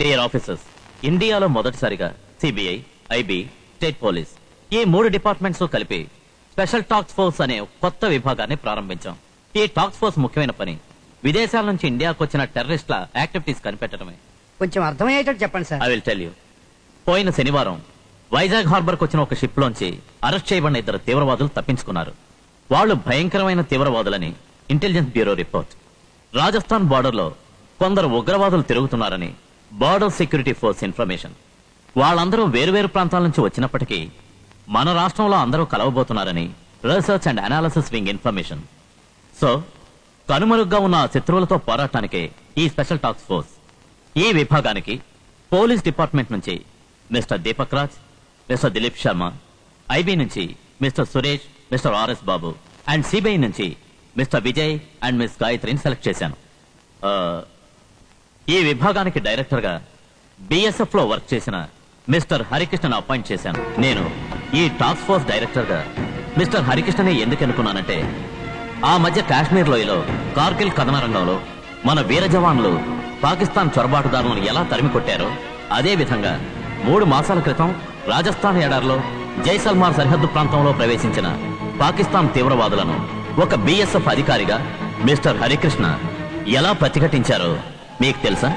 Dear officers, ఇండియాలో మొదటిసారిగా CBI, IB, state police ఈ 3 డిపార్ట్మెంట్స్ కలిపి స్పెషల్ టాస్క్ ఫోర్స్ అనే కొత్త విభాగాన్ని ప్రారంభించాం. ఈ టాస్క్ ఫోర్స్ ముఖ్యమైన పని విదేశాల నుంచి ఇండియాకు వచ్చిన టెర్రరిస్టుల యాక్టివిటీస్ కనిపెట్టడమే. కొంచెం అర్థమయ్యేటట్టు చెప్పండి sir. I will tell you. పోయిన శనివారం వైజాగ్ హార్బర్ కు వచ్చిన ఒక షిప్ లోంచి అరెస్ట్ చేయబడిన 2 తీవ్రవాదులు తప్పించుకున్నారు. వాళ్ళు భయంకరమైన తీవ్రవాదులని intelligence bureau report. Rajasthan border లో కొందరు ఉగ్రవాదులు తిరుగుతున్నారని బార్డర్ సెక్యూరిటీ ఫోర్స్ ఇన్ఫర్మేషన్. వాళ్ళందరూ వేరువేరు ప్రాంతాల నుంచి వచ్చినప్పటికీ మన రాష్ట్రంలో అందరూ కలవబోతున్నారని research and analysis wing information. So కనుమరుగ్గా ఉన్న శత్రువులతో పోరాటానికే ఈ స్పెషల్ టాస్క్ ఫోర్స్. ఈ విభాగానికి పోలీస్ డిపార్ట్మెంట్ నుంచి mister Deepak Raj, mister Dilip Sharma, IB నుంచి mister Suresh, mister RS Babu and CBI నుంచి మిస్టర్ విజయ్ అండ్ మిస్ గాయత్రిని సెలెక్ట్ చేశాను. ఈ విభాగానికి డైరెక్టర్ గా బిఎస్ఎఫ్ లో వర్క్ చేసిన మిస్టర్ హరికృష్ణను అపాయింట్ చేశాను. నేను ఈ టాస్క్ ఫోర్స్ డైరెక్టర్ గా మిస్టర్ హరికృష్ణని ఎందుకు అనుకున్నానంటే, ఆ మధ్య కాశ్మీర్ లోయలో కార్గిల్ కథన రంగంలో మన వీర జవాన్లు పాకిస్తాన్ చొరబాటుదారులను ఎలా తరిమి కొట్టారో అదే విధంగా 3 మాసాల క్రితం రాజస్థాన్ ఎడారిలో జైసల్మార్ సరిహద్దు ప్రాంతంలో ప్రవేశించిన పాకిస్తాన్ తీవ్రవాదులను ఒక బిఎస్ఎఫ్ అధికారిగా మిస్టర్ హరికృష్ణ ఎలా ప్రతిఘటించారో మీకు తెలుసా?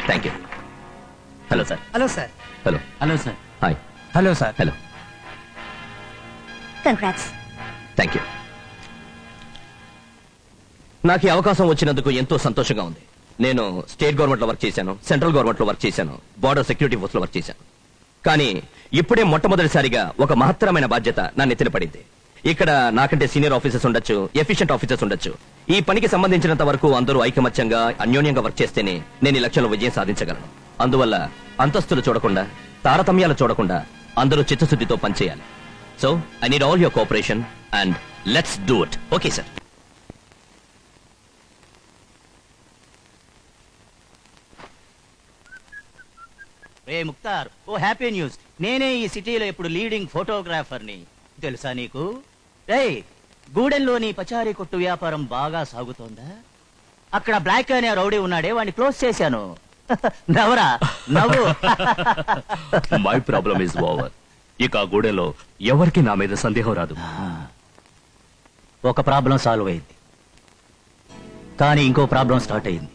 Thank you. Hello sir. Hello sir. Hello. Hello sir. Hi. Hello sir. Hello. Congrats. Thank you. నాకు ఈ అవకాశం వచ్చినందుకు ఎంతో సంతోషంగా ఉంది. నేను స్టేట్ గవర్నమెంట్ లో వర్క్ చేశాను, సెంట్రల్ గవర్నమెంట్ లో వర్క్ చేశాను, బార్డర్ సెక్యూరిటీ ఫోర్స్ లో వర్క్ చేశాను. కానీ ఇప్పుడే మొట్టమొదటిసారిగా ఒక మహత్తరమైన బాధ్యత నా నెత్తిన పడింది. ఇక్కడ నాకంటే సీనియర్ ఆఫీసర్స్ ఉండొచ్చు, ఎఫిషియెంట్ ఆఫీసర్స్ ఉండొచ్చు. ఈ పనికి సంబంధించినంత వరకు అందరూ ఐకమత్యంగా అన్యోన్యంగా వర్క్ చేస్తేనే నేను ఈ లక్ష్యంలో విజయం సాధించగలను. అందువల్ల అంతస్తులు చూడకుండా, తారతమ్యాలు చూడకుండా అందరూ చిత్తశుద్ధితో పనిచేయాలి. So I need all your cooperation and let's do it. Okay sir. రే ముక్తార్, ఓ హ్యాపీ న్యూస్. నేనే ఈ సిటీలో ఇప్పుడు లీడింగ్ ఫోటోగ్రాఫర్ని. తెలుసా నీకు? రే, గూడెంలోని పచారీ కొట్టు వ్యాపారం బాగా సాగుతోందా? అక్కడ బ్లాక్ అనే రౌడీ ఉన్నాడే, వాడిని క్లోజ్ చేశాను. నవరా నవ్వు. My problem is over. ఇక ఆ గూడెంలో ఎవరికి నా మీద సందేహం రాదు. ఒక ప్రాబ్లం సాల్వ్ అయింది, కానీ ఇంకో ప్రాబ్లం స్టార్ట్ అయింది.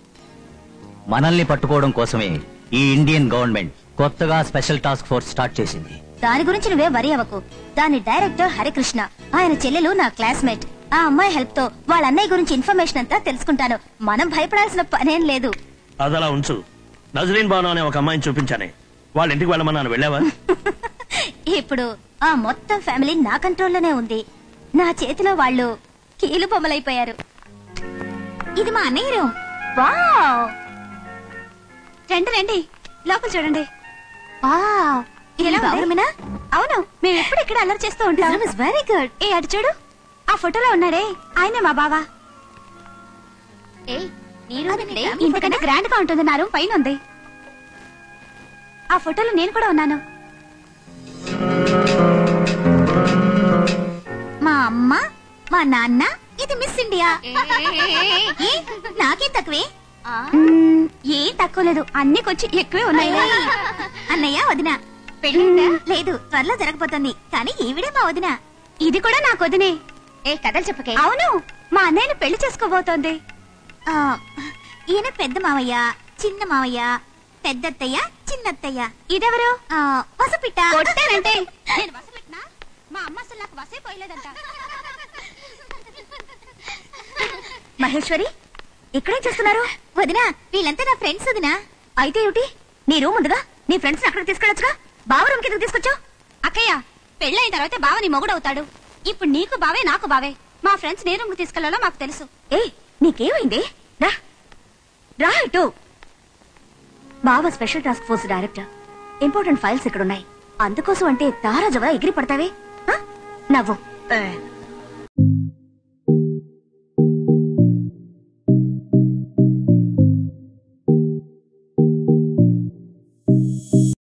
మనల్ని పట్టుకోవడం కోసమే ఈ ఇండియన్ గవర్నమెంట్ కొత్తగా స్పెషల్ టాస్క్ ఫోర్స్ స్టార్ట్ చేసింది. దాని గురించి నువ్వే వరి అవ్వకు. దాని డైరెక్టర్ హరికృష్ణ, ఆయన చెల్లెలు నా క్లాస్మేట్. ఆ అమ్మాయి హెల్ప్ తో వాళ్ళ అన్నయ్య గురించి ఇన్ఫర్మేషన్ అంతా తెలుసుకుంటాను. మనం భయపడాల్సిన పనేం లేదు. అదలా ఉంచు. నజరీన్ బాను అనే ఒక అమ్మాయిని చూపించానే, వాళ్ళ ఇంటికి వెళ్ళమన్నాను, వెళ్ళావా? ఇప్పుడు ఆ మొత్తం ఫ్యామిలీ నా కంట్రోల్లోనే ఉంది. నా చేతిలో వాళ్ళు కీలు బొమ్మలైపోయారు. ఇది మా అన్నయ్య రూమ్. వావ్, రండి రండి, లోపల చూడండి. వావ్, ఎలా ఉంది? అవును, మేము ఎప్పుడు ఇక్కడ అల్లరి చేస్తూ ఉంటాం. Very good. ఏ అటు చూడు, ఆ ఫోటోలో ఉన్నాడే ఆయనే మా బావా. ఇంతకంటే గ్రాండ్ గా ఉంటుంది. నా రూమ్ పైన ఉంది. ఆ ఫోటోలో నేను కూడా ఉన్నాను. మా అమ్మ, మా నాన్న, ఇది మిస్ ఇండియా. నాకేం తక్కువే? ఏం తక్కువ లేదు, అన్ని కొంచెం ఎక్కువే ఉన్నాయి. అన్నయ్య, వదిన లేదు, త్వరలో జరగబోతుంది. కానీ ఈవిడే మా వదిన. ఇది కూడా నాకు వదినే. ఏ కథలు చెప్పకే. అవును, మా అన్నయ్యను పెళ్లి చేసుకోబోతోంది. ఈయన పెద్ద మావయ్య, చిన్న మావయ్య, పెద్దత్తయ్య, చిన్నత్తయ్య. ఇదెవరు? వసపిట్ట. కొట్టానంటే నేను వసపిట్నా? మా అమ్మ అసలు నాకు వసే పోయలేదంట. మహేశ్వరి, ఇక్కడేం చేస్తున్నారు? వదినా, వీళ్ళంతా నా ఫ్రెండ్స్. వదినా, అయితే ఏమిటి? నీ రూమ్ ఉందిగా, నీ ఫ్రెండ్స్ అక్కడికి తీసుకెళ్ళొచ్చుగా. బావ రూమ్ కిందకి తీసుకొచ్చావు. అక్కయ్య, పెళ్ళైన తర్వాత బావ నీ మొగుడవుతాడు. ఇప్పుడు నీకు బావే, నాకు బావే. మా ఫ్రెండ్స్ నీ రూమ్ కి తీసుకెళ్లాలో మాకు తెలుసు. ఏ, నీకేమైంది? రా రా ఇటు. బావ special task force director. Important files ఇక్కడ ఉన్నాయి. అందుకోసం అంటే తారాజవా ఎగిరి పడతావే. నవ్వు.